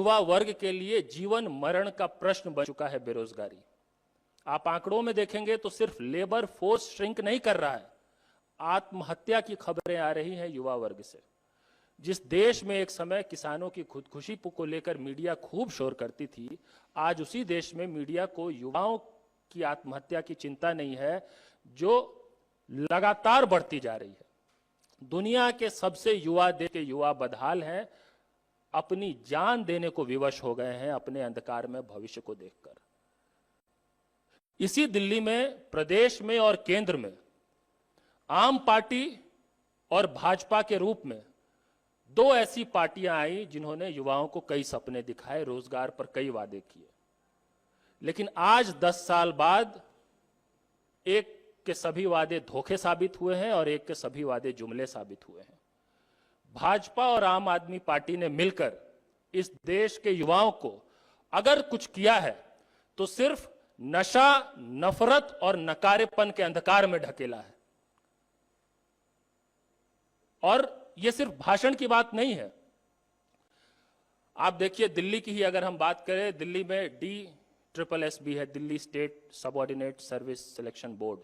युवा वर्ग के लिए जीवन मरण का प्रश्न बन चुका है बेरोजगारी। आप आंकड़ों में देखेंगे तो सिर्फ लेबर फोर्स श्रिंक नहीं कर रहा है, आत्महत्या की खबरें आ रही हैं युवा वर्ग से। जिस देश में एक समय किसानों की खुदकुशी को लेकर मीडिया खूब शोर करती थी, आज उसी देश में मीडिया को युवाओं की आत्महत्या की चिंता नहीं है, जो लगातार बढ़ती जा रही है। दुनिया के सबसे युवा देश के युवा बदहाल हैं, अपनी जान देने को विवश हो गए हैं अपने अंधकार में भविष्य को देखकर। इसी दिल्ली में, प्रदेश में और केंद्र में आम पार्टी और भाजपा के रूप में दो ऐसी पार्टियां आई जिन्होंने युवाओं को कई सपने दिखाए, रोजगार पर कई वादे किए। लेकिन आज 10 साल बाद एक के सभी वादे धोखे साबित हुए हैं और एक के सभी वादे जुमले साबित हुए हैं। भाजपा और आम आदमी पार्टी ने मिलकर इस देश के युवाओं को अगर कुछ किया है तो सिर्फ नशा, नफरत और नकारेपन के अंधकार में ढकेला है। और यह सिर्फ भाषण की बात नहीं है। आप देखिए, दिल्ली की ही अगर हम बात करें, दिल्ली में DSSB है, Delhi state subordinate service selection board.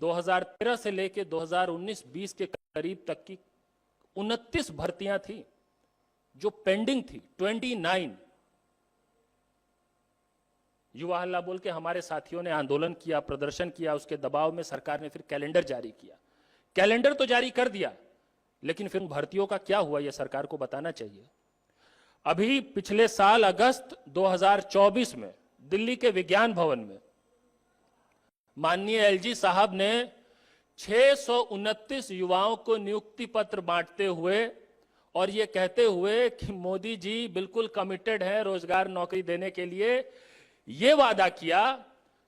2013 से लेकर 2019-20 के करीब तक की 29 भर्तियां थी जो पेंडिंग थी। 29 युवा हल्ला बोल के हमारे साथियों ने आंदोलन किया, प्रदर्शन किया, उसके दबाव में सरकार ने फिर कैलेंडर जारी किया। कैलेंडर तो जारी कर दिया, लेकिन फिर भर्तियों का क्या हुआ यह सरकार को बताना चाहिए। अभी पिछले साल अगस्त 2024 में दिल्ली के विज्ञान भवन में माननीय LG साहब ने 629 युवाओं को नियुक्ति पत्र बांटते हुए और ये कहते हुए कि मोदी जी बिल्कुल कमिटेड है रोजगार नौकरी देने के लिए, ये वादा किया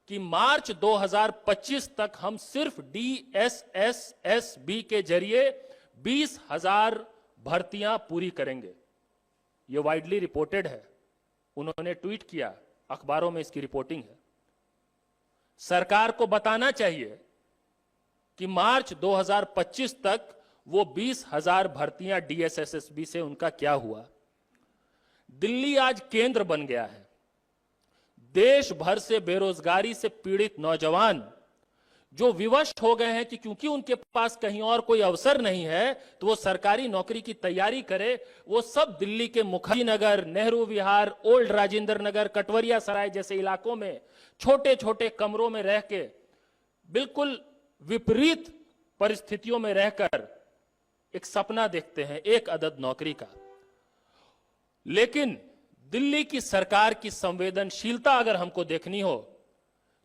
कि मार्च 2025 तक हम सिर्फ DSSB के जरिए 20,000 भर्तियां पूरी करेंगे। ये वाइडली रिपोर्टेड है, उन्होंने ट्वीट किया, अखबारों में इसकी रिपोर्टिंग है। सरकार को बताना चाहिए कि मार्च 2025 तक वो 20,000 भर्तियां DSSB से उनका क्या हुआ। दिल्ली आज केंद्र बन गया है। देश भर से बेरोजगारी से पीड़ित नौजवान जो विवश हो गए हैं कि क्योंकि उनके पास कहीं और कोई अवसर नहीं है तो वो सरकारी नौकरी की तैयारी करे, वो सब दिल्ली के मुखर्जी नगर, नेहरू विहार, ओल्ड राजेंद्र नगर, कटवरिया सराय जैसे इलाकों में छोटे छोटे कमरों में रह के बिल्कुल विपरीत परिस्थितियों में रहकर एक सपना देखते हैं एक अदद नौकरी का। लेकिन दिल्ली की सरकार की संवेदनशीलता अगर हमको देखनी हो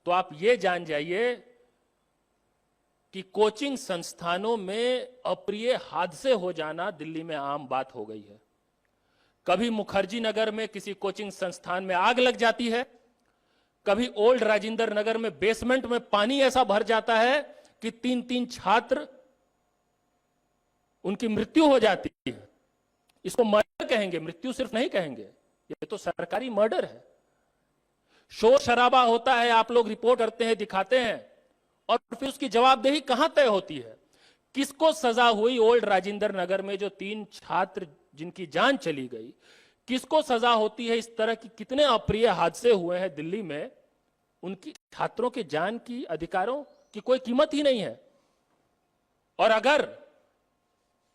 तो आप ये जान जाइए कि कोचिंग संस्थानों में अप्रिय हादसे हो जाना दिल्ली में आम बात हो गई है। कभी मुखर्जी नगर में किसी कोचिंग संस्थान में आग लग जाती है, कभी ओल्ड राजेंद्र नगर में बेसमेंट में पानी ऐसा भर जाता है कि 3-3 छात्र उनकी मृत्यु हो जाती है। इसको मर्डर कहेंगे, मृत्यु सिर्फ नहीं कहेंगे, ये तो सरकारी मर्डर है। शोर शराबा होता है, आप लोग रिपोर्ट करते हैं, दिखाते हैं, और फिर उसकी जवाबदेही कहां तय होती है? किसको सजा हुई ओल्ड राजेंद्र नगर में जो 3 छात्र जिनकी जान चली गई, किसको सजा होती है? इस तरह की कितने अप्रिय हादसे हुए हैं दिल्ली में, उनकी छात्रों की जान की, अधिकारों की कोई कीमत ही नहीं है। और अगर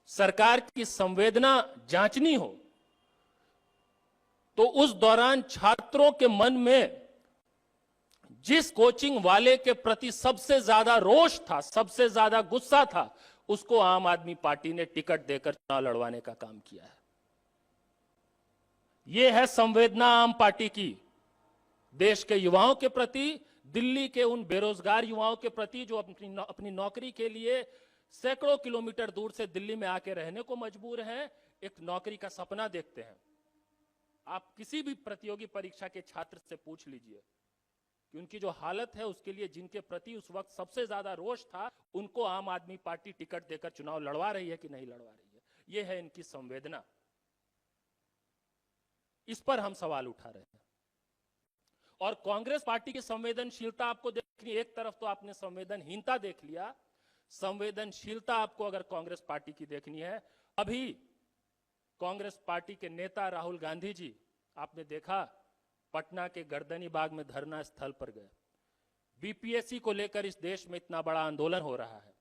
सरकार की संवेदना जांचनी हो तो उस दौरान छात्रों के मन में जिस कोचिंग वाले के प्रति सबसे ज्यादा रोष था, सबसे ज्यादा गुस्सा था, उसको आम आदमी पार्टी ने टिकट देकर चुनाव लड़वाने का काम किया है। यह है संवेदना आम पार्टी की देश के युवाओं के प्रति, दिल्ली के उन बेरोजगार युवाओं के प्रति जो अपनी नौकरी के लिए सैकड़ों किलोमीटर दूर से दिल्ली में आके रहने को मजबूर हैं, एक नौकरी का सपना देखते हैं। आप किसी भी प्रतियोगी परीक्षा के छात्र से पूछ लीजिए कि उनकी जो हालत है, उसके लिए जिनके प्रति उस वक्त सबसे ज्यादा रोष था, उनको आम आदमी पार्टी टिकट देकर चुनाव लड़वा रही है कि नहीं लड़वा रही है। यह है इनकी संवेदना। इस पर हम सवाल उठा रहे हैं। और कांग्रेस पार्टी की संवेदनशीलता आपको देखनी, एक तरफ तो आपने संवेदनहीनता देख लिया, संवेदनशीलता आपको अगर कांग्रेस पार्टी की देखनी है, अभी कांग्रेस पार्टी के नेता राहुल गांधी जी, आपने देखा, पटना के गर्दनी बाग में धरना स्थल पर गए। बीपीएससी को लेकर इस देश में इतना बड़ा आंदोलन हो रहा है,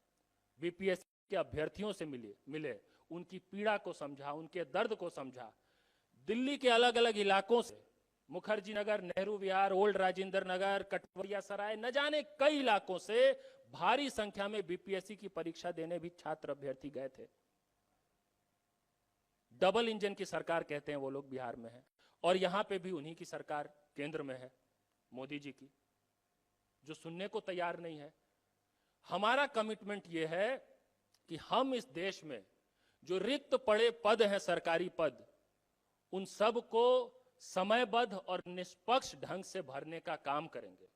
बीपीएससी के अभ्यर्थियों से मिले, उनकी पीड़ा को समझा, उनके दर्द को समझा। दिल्ली के अलग अलग इलाकों से, मुखर्जी नगर, नेहरू विहार, ओल्ड राजेंद्र नगर, कटवरिया सराय, न जाने कई इलाकों से भारी संख्या में बीपीएससी की परीक्षा देने भी छात्र अभ्यर्थी गए थे। डबल इंजन की सरकार कहते हैं वो लोग बिहार में है, और यहां पे भी उन्हीं की सरकार केंद्र में है, मोदी जी की, जो सुनने को तैयार नहीं है। हमारा कमिटमेंट यह है कि हम इस देश में जो रिक्त पड़े पद हैं, सरकारी पद, उन सब को समयबद्ध और निष्पक्ष ढंग से भरने का काम करेंगे।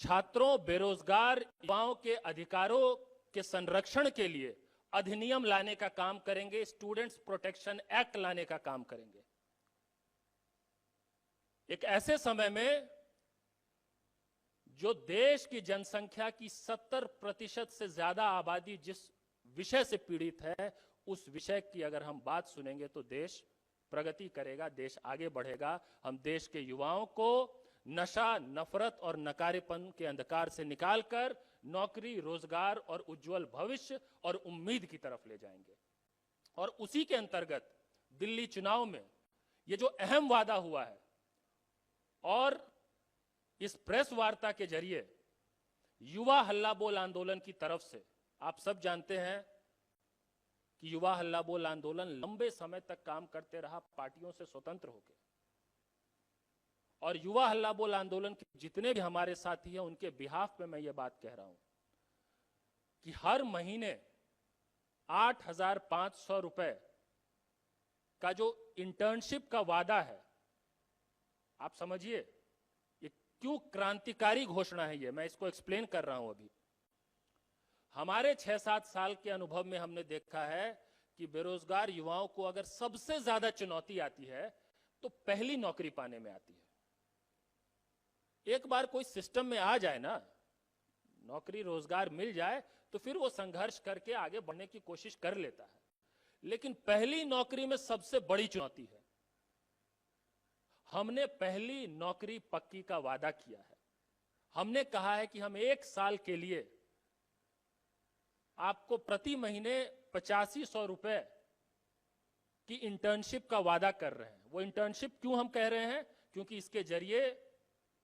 छात्रों, बेरोजगार युवाओं के अधिकारों के संरक्षण के लिए अधिनियम लाने का काम करेंगे, स्टूडेंट्स प्रोटेक्शन एक्ट लाने का काम करेंगे। एक ऐसे समय में जो देश की जनसंख्या की 70% से ज्यादा आबादी जिस विषय से पीड़ित है, उस विषय की अगर हम बात सुनेंगे तो देश प्रगति करेगा, देश आगे बढ़ेगा। हम देश के युवाओं को नशा, नफरत और नकारेपन के अंधकार से निकालकर नौकरी, रोजगार और उज्जवल भविष्य और उम्मीद की तरफ ले जाएंगे। और उसी के अंतर्गत दिल्ली चुनाव में ये जो अहम वादा हुआ है, और इस प्रेस वार्ता के जरिए युवा हल्ला बोल आंदोलन की तरफ से, आप सब जानते हैं कि युवा हल्ला बोल आंदोलन लंबे समय तक काम करते रहा पार्टियों से स्वतंत्र होकर, और युवा हल्ला बोल आंदोलन के जितने भी हमारे साथी हैं, उनके बिहाफ में मैं ये बात कह रहा हूं कि हर महीने 8,500 रुपए का जो इंटर्नशिप का वादा है, आप समझिए ये क्यों क्रांतिकारी घोषणा है। ये मैं इसको एक्सप्लेन कर रहा हूं। अभी हमारे 6-7 साल के अनुभव में हमने देखा है कि बेरोजगार युवाओं को अगर सबसे ज्यादा चुनौती आती है तो पहली नौकरी पाने में आती है। एक बार कोई सिस्टम में आ जाए ना, नौकरी रोजगार मिल जाए, तो फिर वो संघर्ष करके आगे बढ़ने की कोशिश कर लेता है। लेकिन पहली नौकरी में सबसे बड़ी चुनौती है। हमने पहली नौकरी पक्की का वादा किया है। हमने कहा है कि हम 1 साल के लिए आपको प्रति महीने 8500 रुपए की इंटर्नशिप का वादा कर रहे हैं। वो इंटर्नशिप क्यों हम कह रहे हैं? क्योंकि इसके जरिए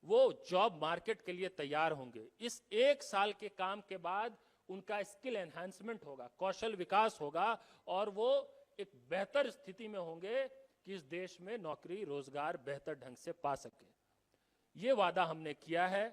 वो जॉब मार्केट के लिए तैयार होंगे। इस 1 साल के काम के बाद उनका स्किल एनहांसमेंट होगा, कौशल विकास होगा, और वो एक बेहतर स्थिति में होंगे कि इस देश में नौकरी रोजगार बेहतर ढंग से पा सके। ये वादा हमने किया है।